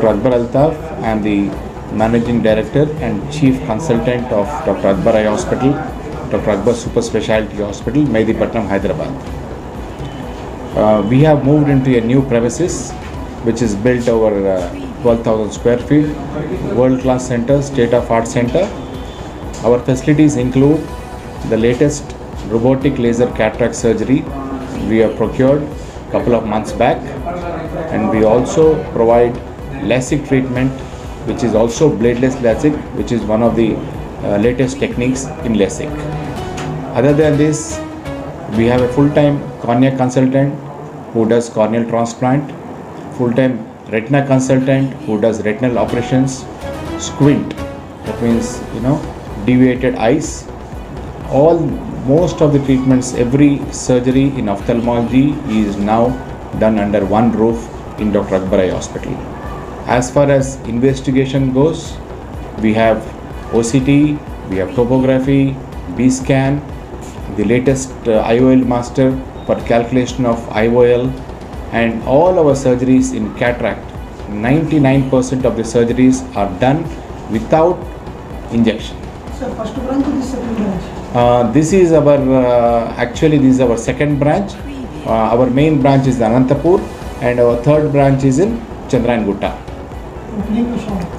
Dr. Akbar Altaf. I am the Managing Director and Chief Consultant of Dr. Akbar Eye Hospital, Dr. Akbar Super Specialty Hospital, Mehdipatnam, Hyderabad. We have moved into a new premises which is built over 12,000 square feet, world-class center, state-of-art center. Our facilities include the latest robotic laser cataract surgery we have procured a couple of months back, and we also provide LASIK treatment, which is also bladeless LASIK, which is one of the latest techniques in LASIK. Other than this, we have a full-time cornea consultant who does corneal transplant, full-time retina consultant who does retinal operations, squint, that means deviated eyes. Most of the treatments, every surgery in ophthalmology is now done under one roof in Dr. Akbar Eye Hospital. As far as investigation goes, we have OCT, we have topography, B-scan, the latest IOL master for calculation of IOL, and all our surgeries in cataract, 99% of the surgeries are done without injection. Sir, first branch or the second branch? This is our second branch. Our main branch is Anantapur, and our third branch is in Chandrayana-Gutta.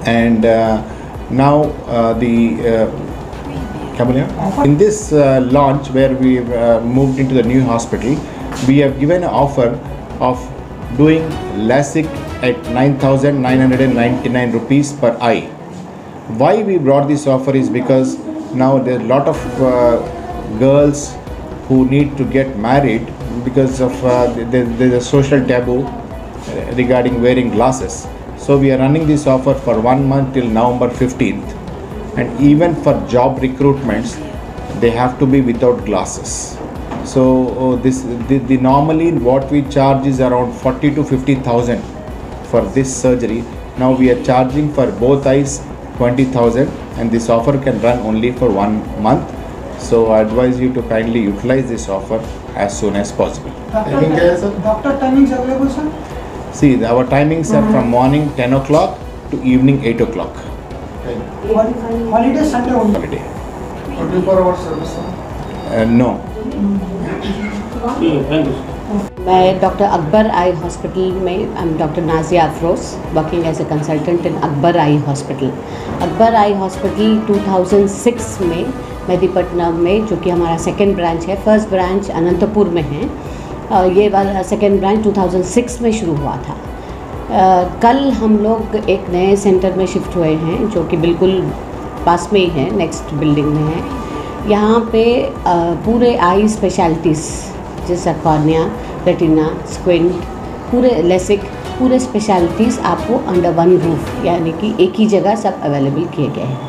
And now in this launch where we moved into the new hospital, we have given an offer of doing LASIK at 9,999 rupees per eye. Why we brought this offer is because now there are a lot of girls who need to get married because of there's a social taboo regarding wearing glasses. So we are running this offer for 1 month till November 15th, and even for job recruitments they have to be without glasses. So the normally what we charge is around 40 to 50,000 for this surgery. Now we are charging for both eyes 20,000, and this offer can run only for 1 month. So I advise you to kindly utilize this offer as soon as possible. Doctor timings available, sir? See, our timings are from morning 10 o'clock to evening 8 o'clock. Holiday, Sunday only? Holiday. 24 hours service, sir? No. मैं doctor Akbar eye hospital में I am doctor Nazia Afroz working as a consultant in Akbar eye hospital. Akbar eye hospital 2006 में मेहदीपट्टनम में, जो कि हमारा second branch है, first branch Anantapur में है, ये वाला सेकेंड ब्रांच 2006 में शुरू हुआ था। कल हम लोग एक नए सेंटर में शिफ्ट हुए हैं जो कि बिल्कुल पास में ही है, नेक्स्ट बिल्डिंग में है। यहाँ पे पूरे आई स्पेशलिटीज़ जैसा कॉर्निया, रेटिना, स्क्विंट, पूरे लेसिक, पूरे स्पेशलिटीज़ आपको अंडर वन रूफ यानी कि एक ही जगह सब अवेलेबल किए गए हैं।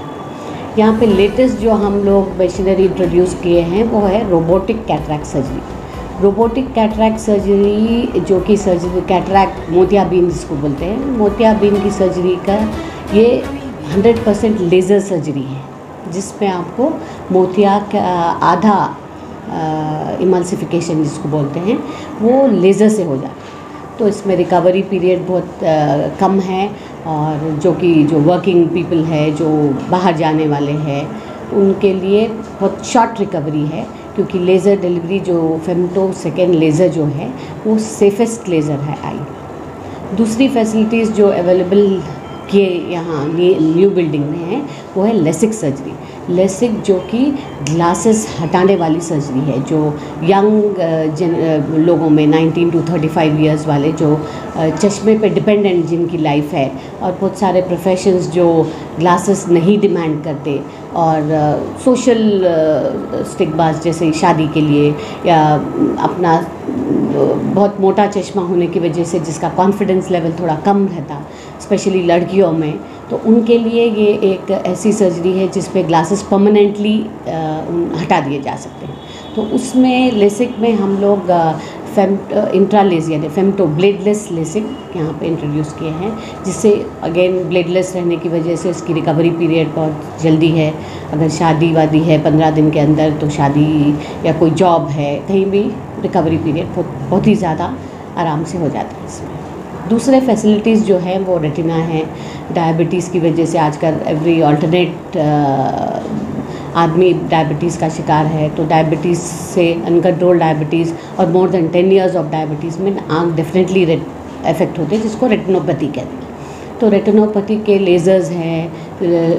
यहाँ पे लेटेस्ट जो हम लोग मशीनरी इंट्रोड्यूस किए हैं वो है robotic cataract surgery. Robotic cataract surgery जो कि सर्जरी कैटरैक्ट मोतियाबिंद जिसको बोलते हैं, मोतियाबिंद की सर्जरी का ये 100% लेज़र सर्जरी है, जिसमें आपको मोतिया का आधा इमल्सिफिकेशन जिसको बोलते हैं वो लेज़र से हो जाता है। तो इसमें रिकवरी पीरियड बहुत कम है, और जो वर्किंग पीपल है, जो बाहर जाने वाले हैं, उनके लिए बहुत शॉर्ट रिकवरी है, क्योंकि लेज़र डिलीवरी जो फेमटो सेकेंड लेज़र जो है वो सेफेस्ट लेज़र है आई। दूसरी फैसिलिटीज़ जो अवेलेबल किए यहाँ न्यू बिल्डिंग में है वो है लेसिक सर्जरी। लेसिक जो कि ग्लासेस हटाने वाली सर्जरी है, जो यंग लोगों में 19 to 35 इयर्स वाले जो चश्मे पे डिपेंडेंट जिनकी लाइफ है, और बहुत सारे प्रोफेशंस जो ग्लासेस नहीं डिमांड करते, और सोशल स्टिग्मास जैसे शादी के लिए या अपना बहुत मोटा चश्मा होने की वजह से जिसका कॉन्फिडेंस लेवल थोड़ा कम रहता, स्पेशली लड़कियों में, तो उनके लिए ये एक ऐसी सर्जरी है जिसमें ग्लासेस परमानेंटली हटा दिए जा सकते हैं। तो उसमें लेसिक में हम लोग इंट्रालेज यानी फेमटो ब्लेडलेस लेसिक यहाँ पे इंट्रोड्यूस किए हैं, जिससे अगेन ब्लेडलेस रहने की वजह से इसकी रिकवरी पीरियड बहुत जल्दी है। अगर शादी वादी है 15 दिन के अंदर, तो शादी या कोई जॉब है कहीं भी, रिकवरी पीरियड बहुत ही ज़्यादा आराम से हो जाता है इसमें। दूसरे फैसिलिटीज़ जो हैं वो रेटिना है। डायबिटीज़ की वजह से आजकल एवरी अल्टरनेट आदमी डायबिटीज़ का शिकार है, तो डायबिटीज़ से अनकंट्रोल डायबिटीज़ और more than 10 years of diabetes में आँख डेफिनेटली इफेक्ट होते हैं, जिसको रेटिनोपैथी कहते हैं। तो रेटिनोपैथी के लेज़र्स हैं,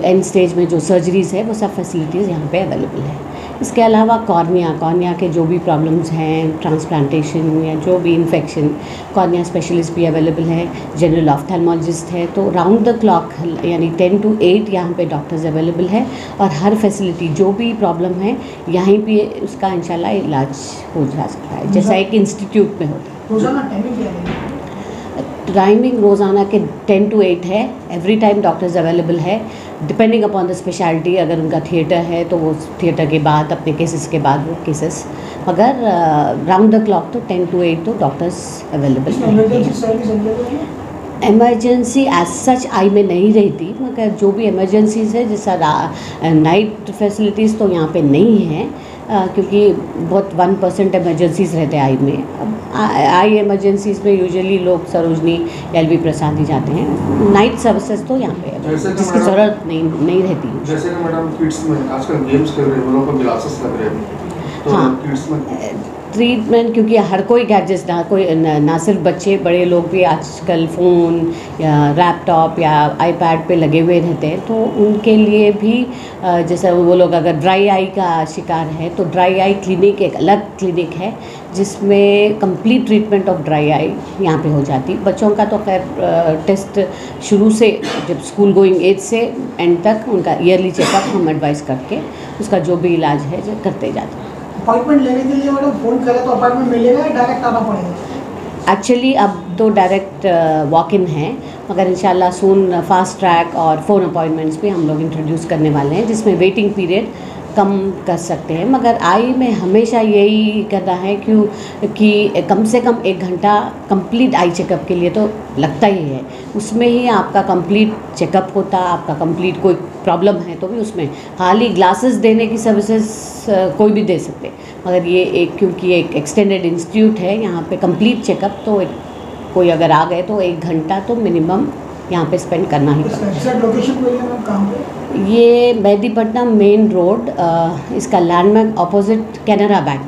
एंड स्टेज में जो सर्जरीज़ है वो सब फैसिलिटीज़ यहाँ पे अवेलेबल है। इसके अलावा कॉर्निया के जो भी प्रॉब्लम्स हैं, ट्रांसप्लांटेशन या जो भी इन्फेक्शन, कॉर्निया स्पेशलिस्ट भी अवेलेबल है, जनरल ऑफ्थेल्मोलॉजिस्ट है। तो राउंड द क्लॉक यानी 10 to 8 यहाँ पे डॉक्टर्स अवेलेबल है, और हर फैसिलिटी जो भी प्रॉब्लम है यहीं पे उसका इंशाल्लाह इलाज हो जा सकता है, जैसा एक इंस्टीट्यूट में होता है। रोजाना टाइमिंग क्या है? टाइमिंग रोज़ाना के 10 to 8 है। एवरी टाइम डॉक्टर्स अवेलेबल है, डिपेंडिंग अपॉन द स्पेशलिटी। अगर उनका थिएटर है तो वो थिएटर के बाद अपने केसेस के बाद वो केसेस, मगर राउंड द क्लॉक तो 10 to 8 तो डॉक्टर्स अवेलेबल इसमें है। इमरजेंसी सर्विस अवेलेबल है? एमरजेंसी एज सच आई में नहीं रहती, मगर जो भी इमरजेंसीज है, जैसा नाइट फैसिलिटीज़ तो यहाँ पे नहीं है, क्योंकि बहुत 1% इमरजेंसीज रहते हैं आई में। अब आई इमरजेंसीज में यूजुअली लोग सरोजनी LV प्रसाद ही जाते हैं। नाइट सर्विसेज तो यहाँ पे है, जैसे कि जिसकी मैडम- ज़रूरत नहीं रहती। जैसे कि मैडम किड्स में आजकल गेम्स खेल रहे हैं, वो लोग को ग्लासेस लग रहे हैं, तो हाँ। किड्स में ट्रीटमेंट, क्योंकि हर कोई गैजेट्स ना सिर्फ बच्चे, बड़े लोग भी आजकल फ़ोन या लैपटॉप या आईपैड पे लगे हुए रहते हैं, तो उनके लिए भी जैसे वो लोग अगर ड्राई आई का शिकार है तो ड्राई आई क्लिनिक एक अलग क्लिनिक है, जिसमें complete treatment of dry eye यहाँ पे हो जाती। बच्चों का तो खैर टेस्ट शुरू से, जब स्कूल गोइंग एज से एंड तक उनका ईयरली चेकअप हम एडवाइस करके उसका जो भी इलाज है जो करते जाते हैं। अपॉइंटमेंट लेने के लिए मैडम फ़ोन करें तो अपॉइंटमेंट मिलेगा या डायरेक्ट आना पड़ेगा? एक्चुअली अब तो डायरेक्ट वॉक इन है, मगर इंशाल्लाह सून फास्ट ट्रैक और फ़ोन अपॉइंटमेंट्स भी हम लोग इंट्रोड्यूस करने वाले हैं, जिसमें वेटिंग पीरियड कम कर सकते हैं। मगर आई में हमेशा यही करना है कि कम से कम 1 घंटा कंप्लीट आई चेकअप के लिए तो लगता ही है। उसमें ही आपका कंप्लीट चेकअप होता, आपका कंप्लीट कोई प्रॉब्लम है तो भी उसमें खाली ग्लासेस देने की सर्विसेज कोई भी दे सकते, मगर ये क्योंकि एक एक्सटेंडेड इंस्टीट्यूट है यहाँ पे कंप्लीट चेकअप, तो कोई अगर आ गए तो 1 घंटा तो मिनिमम यहाँ पे स्पेंड करना ही इसका पड़ता एग्जैक्ट लोकेशन बोलिए मैम, कहाँ पे? है। ये मेहदीपट्टनम मेन रोड, इसका लैंडमार्क ऑपोजिट कैनरा बैंक,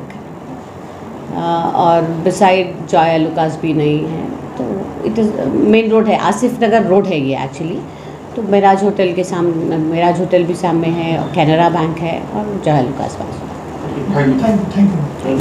और बिसाइड जॉय लुकास भी नहीं है, तो इट इज़ मेन रोड है, आसिफ नगर रोड है ये एक्चुअली। तो मेराज होटल के सामने, मेराज होटल भी सामने है, और कैनरा बैंक है, और Joy Lucas pass. Thank you.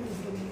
ఉంటుంది